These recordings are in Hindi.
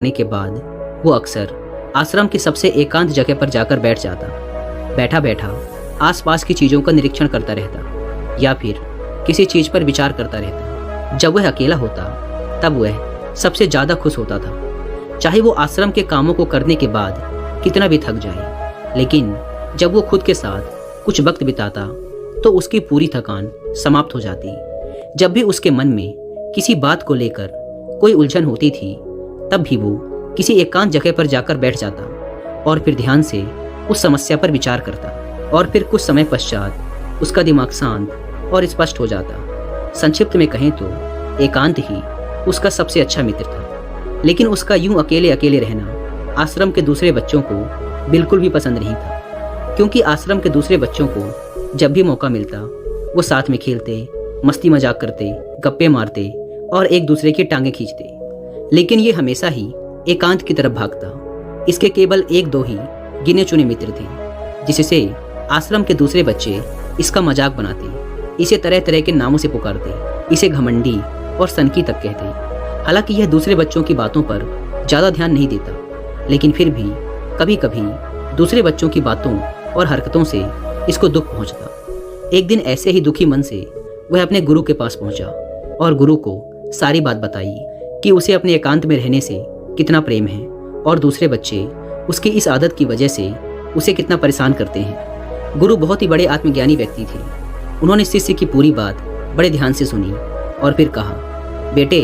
करने के बाद वो अक्सर आश्रम की सबसे एकांत जगह पर जाकर बैठ जाता। बैठा बैठा आसपास की चीज़ों का निरीक्षण करता रहता या फिर किसी चीज़ पर विचार करता रहता। जब वह अकेला होता तब वह सबसे ज़्यादा खुश होता था, चाहे वो आश्रम के कामों को करने के बाद कितना भी थक जाए। लेकिन जब वो खुद के साथ कुछ वक्त बिताता तो उसकी पूरी थकान समाप्त हो जाती। जब भी उसके मन में किसी बात को लेकर कोई उलझन होती थी तब भी वो किसी एकांत जगह पर जाकर बैठ जाता और फिर ध्यान से उस समस्या पर विचार करता और फिर कुछ समय पश्चात उसका दिमाग शांत और स्पष्ट हो जाता। संक्षिप्त में कहें तो एकांत ही उसका सबसे अच्छा मित्र था। लेकिन उसका यूं अकेले अकेले रहना आश्रम के दूसरे बच्चों को बिल्कुल भी पसंद नहीं था, क्योंकि आश्रम के दूसरे बच्चों को जब भी मौका मिलता वो साथ में खेलते, मस्ती मजाक करते, गप्पे मारते और एक दूसरे की टांगें खींचते। लेकिन ये हमेशा ही एकांत की तरफ भागता। इसके केवल एक दो ही गिने चुने मित्र थे, जिससे आश्रम के दूसरे बच्चे इसका मजाक बनाते, इसे तरह तरह के नामों से पुकारते, इसे घमंडी और सनकी तक कहते। हालांकि यह दूसरे बच्चों की बातों पर ज़्यादा ध्यान नहीं देता, लेकिन फिर भी कभी कभी दूसरे बच्चों की बातों और हरकतों से इसको दुख पहुंचता। एक दिन ऐसे ही दुखी मन से वह अपने गुरु के पास पहुंचा और गुरु को सारी बात बताई कि उसे अपने एकांत में रहने से कितना प्रेम है और दूसरे बच्चे उसकी इस आदत की वजह से उसे कितना परेशान करते हैं। गुरु बहुत ही बड़े आत्मज्ञानी व्यक्ति थे। उन्होंने शिष्य की पूरी बात बड़े ध्यान से सुनी और फिर कहा, बेटे,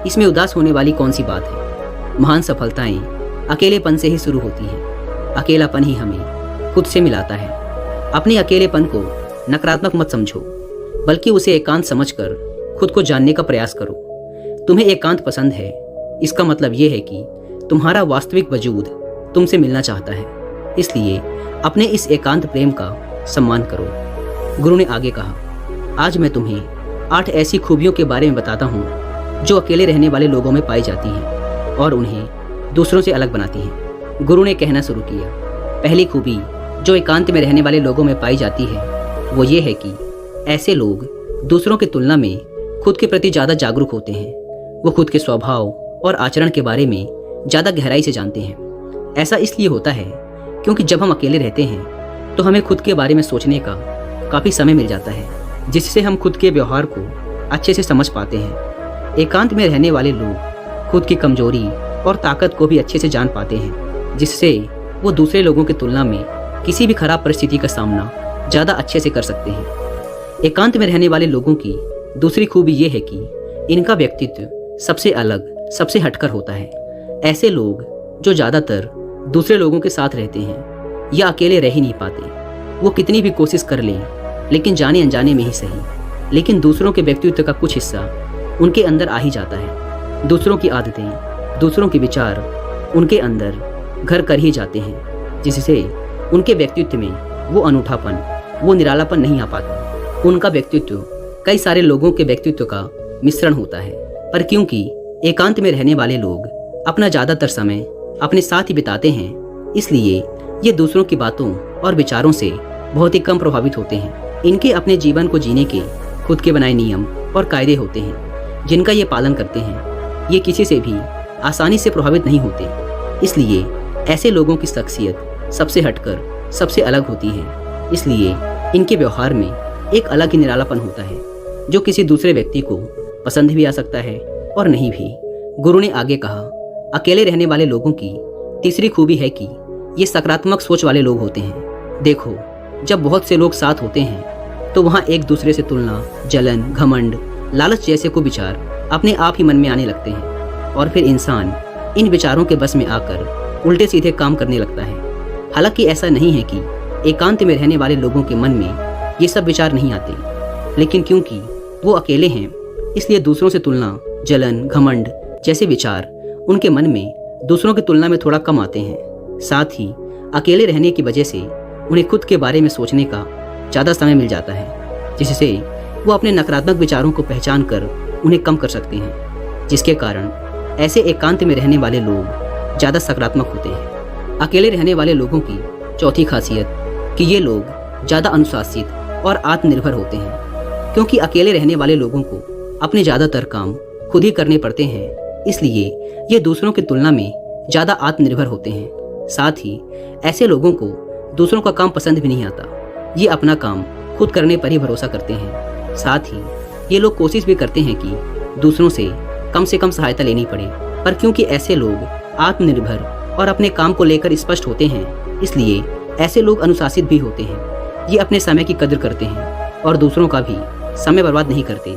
इसमें उदास होने वाली कौन सी बात है। महान सफलताएं अकेलेपन से ही शुरू होती हैं। अकेलापन ही हमें खुद से मिलाता है। अपने अकेलेपन को नकारात्मक मत समझो, बल्कि उसे एकांत समझकर खुद को जानने का प्रयास करो। तुम्हें एकांत पसंद है, इसका मतलब यह है कि तुम्हारा वास्तविक वजूद तुमसे मिलना चाहता है। इसलिए अपने इस एकांत प्रेम का सम्मान करो। गुरु ने आगे कहा, आज मैं तुम्हें 8 ऐसी खूबियों के बारे में बताता हूँ जो अकेले रहने वाले लोगों में पाई जाती हैं और उन्हें दूसरों से अलग बनाती हैं। गुरु ने कहना शुरू किया, पहली खूबी जो एकांत में रहने वाले लोगों में पाई जाती है वो ये है कि ऐसे लोग दूसरों की तुलना में खुद के प्रति ज़्यादा जागरूक होते हैं। वो खुद के स्वभाव और आचरण के बारे में ज़्यादा गहराई से जानते हैं। ऐसा इसलिए होता है क्योंकि जब हम अकेले रहते हैं तो हमें खुद के बारे में सोचने का काफ़ी समय मिल जाता है, जिससे हम खुद के व्यवहार को अच्छे से समझ पाते हैं। एकांत में रहने वाले लोग खुद की कमजोरी और ताकत को भी अच्छे से जान पाते हैं, जिससे वो दूसरे लोगों की तुलना में किसी भी खराब परिस्थिति का सामना ज़्यादा अच्छे से कर सकते हैं। एकांत में रहने वाले लोगों की दूसरी खूबी ये है कि इनका व्यक्तित्व सबसे अलग, सबसे हटकर होता है। ऐसे लोग जो ज़्यादातर दूसरे लोगों के साथ रहते हैं या अकेले रह ही नहीं पाते, वो कितनी भी कोशिश कर लें, लेकिन जाने अनजाने में ही सही, लेकिन दूसरों के व्यक्तित्व का कुछ हिस्सा उनके अंदर आ ही जाता है। दूसरों की आदतें, दूसरों के विचार उनके अंदर घर कर ही जाते हैं, जिससे उनके व्यक्तित्व में वो अनूठापन, वो निरालापन नहीं आ पाता। उनका व्यक्तित्व कई सारे लोगों के व्यक्तित्व का मिश्रण होता है, पर क्योंकि एकांत में रहने वाले लोग अपना ज़्यादातर समय अपने साथ ही बिताते हैं, इसलिए ये दूसरों की बातों और विचारों से बहुत ही कम प्रभावित होते हैं। इनके अपने जीवन को जीने के खुद के बनाए नियम और कायदे होते हैं, जिनका ये पालन करते हैं। ये किसी से भी आसानी से प्रभावित नहीं होते, इसलिए ऐसे लोगों की शख्सियत सबसे हटकर सबसे अलग होती है। इसलिए इनके व्यवहार में एक अलग ही निरालापन होता है, जो किसी दूसरे व्यक्ति को पसंद भी आ सकता है और नहीं भी। गुरु ने आगे कहा, अकेले रहने वाले लोगों की तीसरी खूबी है कि ये सकारात्मक सोच वाले लोग होते हैं। देखो, जब बहुत से लोग साथ होते हैं तो वहाँ एक दूसरे से तुलना, जलन, घमंड, लालच जैसे को विचार अपने आप ही मन में आने लगते हैं और फिर इंसान इन विचारों के बस में आकर उल्टे सीधे काम करने लगता है। हालांकि ऐसा नहीं है कि एकांत में रहने वाले लोगों के मन में ये सब विचार नहीं आते, लेकिन क्योंकि वो अकेले हैं इसलिए दूसरों से तुलना, जलन, घमंड जैसे विचार उनके मन में दूसरों की तुलना में थोड़ा कम आते हैं। साथ ही अकेले रहने की वजह से उन्हें खुद के बारे में सोचने का ज़्यादा समय मिल जाता है, जिससे वो अपने नकारात्मक विचारों को पहचान कर उन्हें कम कर सकते हैं, जिसके कारण ऐसे एकांत में रहने वाले लोग ज़्यादा सकारात्मक होते हैं। अकेले रहने वाले लोगों की चौथी खासियत कि ये लोग ज़्यादा अनुशासित और आत्मनिर्भर होते हैं, क्योंकि अकेले रहने वाले लोगों को अपने ज़्यादातर काम खुद ही करने पड़ते हैं इसलिए ये दूसरों की तुलना में ज़्यादा आत्मनिर्भर होते हैं। साथ ही ऐसे लोगों को दूसरों का काम पसंद भी नहीं आता। ये अपना काम खुद करने पर ही भरोसा करते हैं। साथ ही ये लोग कोशिश भी करते हैं कि दूसरों से कम सहायता लेनी पड़े, पर क्योंकि ऐसे लोग आत्मनिर्भर और अपने काम को लेकर स्पष्ट होते हैं, इसलिए ऐसे लोग अनुशासित भी होते हैं। ये अपने समय की कदर करते हैं और दूसरों का भी समय बर्बाद नहीं करते।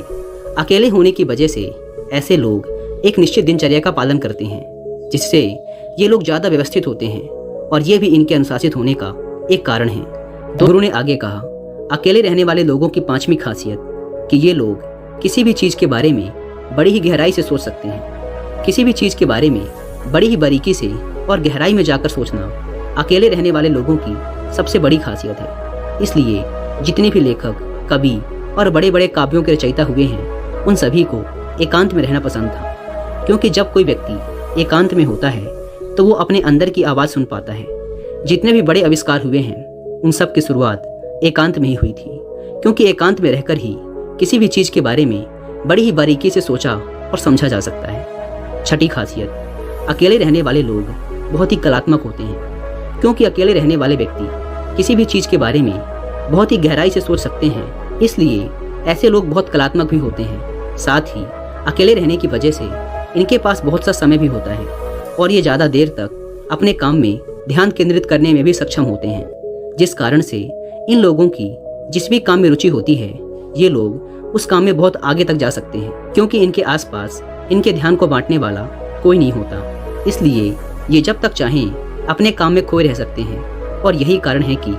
अकेले होने की वजह से ऐसे लोग एक निश्चित दिनचर्या का पालन करते हैं, जिससे ये लोग ज़्यादा व्यवस्थित होते हैं और ये भी इनके अनुशासित होने का एक कारण है। गुरु ने आगे कहा, अकेले रहने वाले लोगों की पांचवी खासियत कि ये लोग किसी भी चीज़ के बारे में बड़ी ही गहराई से सोच सकते हैं। किसी भी चीज़ के बारे में बड़ी ही बारीकी से और गहराई में जाकर सोचना अकेले रहने वाले लोगों की सबसे बड़ी खासियत है। इसलिए जितने भी लेखक, कवि और बड़े बड़े काव्यों के रचयिता हुए हैं, उन सभी को एकांत में रहना पसंद था, क्योंकि जब कोई व्यक्ति एकांत में होता है तो वो अपने अंदर की आवाज़ सुन पाता है। जितने भी बड़े आविष्कार हुए हैं, उन सब की शुरुआत एकांत में ही हुई थी, क्योंकि एकांत में रहकर ही किसी भी चीज़ के बारे में बड़ी ही बारीकी से सोचा और समझा जा सकता है। छठी खासियत, अकेले रहने वाले लोग बहुत ही कलात्मक होते हैं, क्योंकि अकेले रहने वाले व्यक्ति किसी भी चीज़ के बारे में बहुत ही गहराई से सोच सकते हैं। इसलिए ऐसे लोग बहुत कलात्मक भी होते हैं। साथ ही अकेले रहने की वजह से इनके पास बहुत सा समय भी होता है और ये ज़्यादा देर तक अपने काम में ध्यान केंद्रित करने में भी सक्षम होते हैं, जिस कारण से इन लोगों की जिस भी काम में रुचि होती है, ये लोग उस काम में बहुत आगे तक जा सकते हैं, क्योंकि इनके आसपास इनके ध्यान को बांटने वाला कोई नहीं होता। इसलिए ये जब तक चाहें अपने काम में खोए रह सकते हैं और यही कारण है कि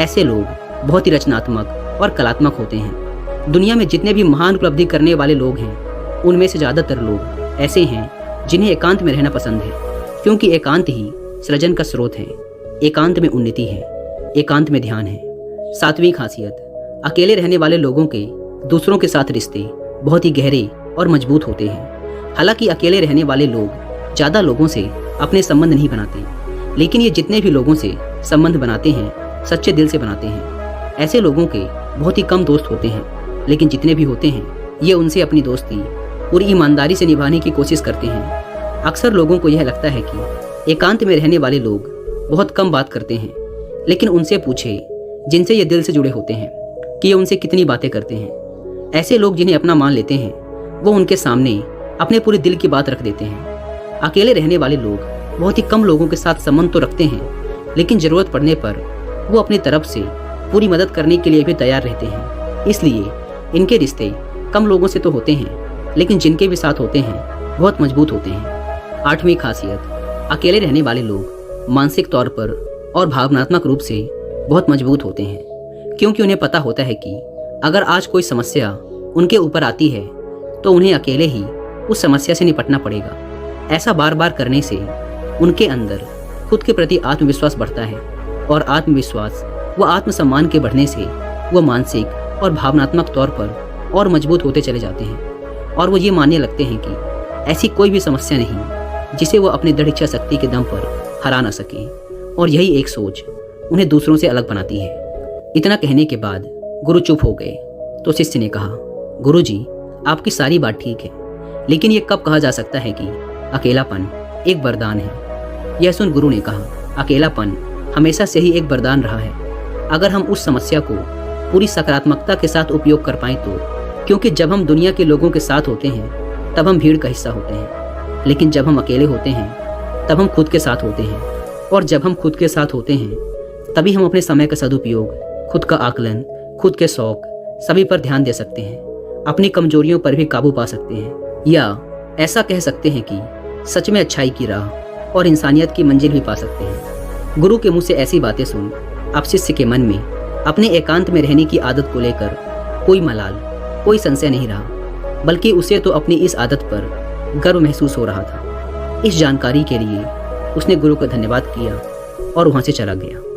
ऐसे लोग बहुत ही रचनात्मक और कलात्मक होते हैं। दुनिया में जितने भी महान उपलब्धि करने वाले लोग हैं, उनमें से ज़्यादातर लोग ऐसे हैं जिन्हें एकांत में रहना पसंद है, क्योंकि एकांत ही सृजन का स्रोत है। एकांत में उन्नति है, एकांत में ध्यान है। सातवीं खासियत, अकेले रहने वाले लोगों के दूसरों के साथ रिश्ते बहुत ही गहरे और मजबूत होते हैं। हालांकि अकेले रहने वाले लोग ज़्यादा लोगों से अपने संबंध नहीं बनाते, लेकिन ये जितने भी लोगों से संबंध बनाते हैं, सच्चे दिल से बनाते हैं। ऐसे लोगों के बहुत ही कम दोस्त होते हैं, लेकिन जितने भी होते हैं, ये उनसे अपनी दोस्ती पूरी ईमानदारी से निभाने की कोशिश करते हैं। अक्सर लोगों को यह लगता है कि एकांत में रहने वाले लोग बहुत कम बात करते हैं, लेकिन उनसे पूछे जिनसे ये दिल से जुड़े होते हैं कि ये उनसे कितनी बातें करते हैं। ऐसे लोग जिन्हें अपना मान लेते हैं, वो उनके सामने अपने पूरे दिल की बात रख देते हैं। अकेले रहने वाले लोग बहुत ही कम लोगों के साथ संबंध तो रखते हैं, लेकिन ज़रूरत पड़ने पर वो अपनी तरफ से पूरी मदद करने के लिए भी तैयार रहते हैं। इसलिए इनके रिश्ते कम लोगों से तो होते हैं, लेकिन जिनके भी साथ होते हैं बहुत मजबूत होते हैं। आठवीं खासियत, अकेले रहने वाले लोग मानसिक तौर पर और भावनात्मक रूप से बहुत मजबूत होते हैं, क्योंकि उन्हें पता होता है कि अगर आज कोई समस्या उनके ऊपर आती है तो उन्हें अकेले ही उस समस्या से निपटना पड़ेगा। ऐसा बार बार करने से उनके अंदर खुद के प्रति आत्मविश्वास बढ़ता है और आत्मविश्वास व आत्मसम्मान के बढ़ने से वो मानसिक और भावनात्मक तौर पर और मजबूत होते चले जाते हैं और वो ये मानने लगते हैं कि ऐसी कोई भी समस्या नहीं जिसे वो अपनी दृढ़ इच्छा शक्ति के दम पर हरा ना सके, और यही एक सोच उन्हें दूसरों से अलग बनाती है। इतना कहने के बाद गुरु चुप हो गए तो शिष्य ने कहा, गुरु जी, आपकी सारी बात ठीक है, लेकिन ये कब कहा जा सकता है कि अकेलापन एक वरदान है? यह सुन गुरु ने कहा, अकेलापन हमेशा से ही एक वरदान रहा है, अगर हम उस समस्या को पूरी सकारात्मकता के साथ उपयोग कर पाएं तो। क्योंकि जब हम दुनिया के लोगों के साथ होते हैं तब हम भीड़ का हिस्सा होते हैं, लेकिन जब हम अकेले होते हैं तब हम खुद के साथ होते हैं, और जब हम खुद के साथ होते हैं तभी हम अपने समय का सदुपयोग, खुद का आकलन, खुद के शौक सभी पर ध्यान दे सकते हैं, अपनी कमजोरियों पर भी काबू पा सकते हैं, या ऐसा कह सकते हैं कि सच में अच्छाई की राह और इंसानियत की मंजिल भी पा सकते हैं। गुरु के मुंह से ऐसी बातें सुन अब शिष्य के मन में अपने एकांत में रहने की आदत को लेकर कोई मलाल, कोई संशय नहीं रहा, बल्कि उसे तो अपनी इस आदत पर गर्व महसूस हो रहा था। इस जानकारी के लिए उसने गुरु का धन्यवाद किया और वहाँ से चला गया।